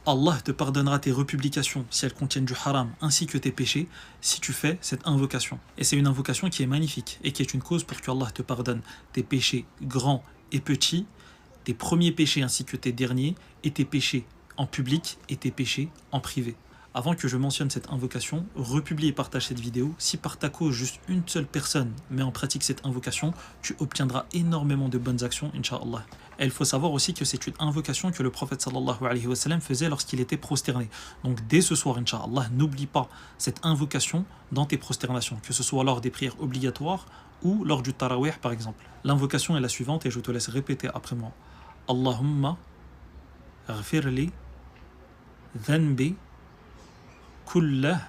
Allah te pardonnera tes republications si elles contiennent du haram ainsi que tes péchés si tu fais cette invocation. Et c'est une invocation qui est magnifique et qui est une cause pour que Allah te pardonne tes péchés grands et petits, tes premiers péchés ainsi que tes derniers, et tes péchés en public et tes péchés en privé. Avant que je mentionne cette invocation, republie et partage cette vidéo. Si par ta cause juste une seule personne met en pratique cette invocation, tu obtiendras énormément de bonnes actions, Inch'Allah. Et il faut savoir aussi que c'est une invocation que le prophète sallallahu alayhi wa sallam faisait lorsqu'il était prosterné. Donc dès ce soir, Inch'Allah, n'oublie pas cette invocation dans tes prosternations, que ce soit lors des prières obligatoires ou lors du tarawih par exemple. L'invocation est la suivante et je te laisse répéter après moi. Allahumma ghfirli dhanbi kullah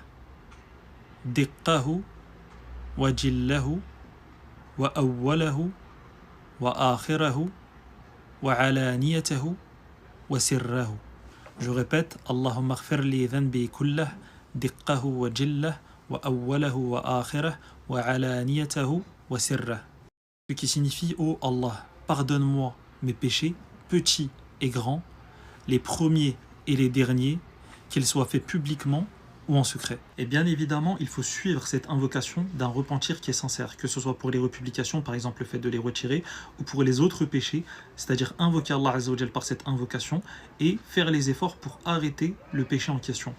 diqqahu wa jillahu wa awwalahu wa akhirahu wa alaniyatahu wa sirrahu. Je répète, Allahumma ghfirli dhanbi kullah diqqahu wa jillahu wa awwalahu wa akhirahu wa alaniyatahu wa sirrahu. Ce qui signifie, ô Allah, pardonne-moi mes péchés, petits et grands, les premiers et les derniers, qu'ils soient faits publiquement ou en secret. Et bien évidemment, il faut suivre cette invocation d'un repentir qui est sincère, que ce soit pour les republications, par exemple le fait de les retirer, ou pour les autres péchés, c'est-à-dire invoquer Allah Azza wa Jal par cette invocation et faire les efforts pour arrêter le péché en question.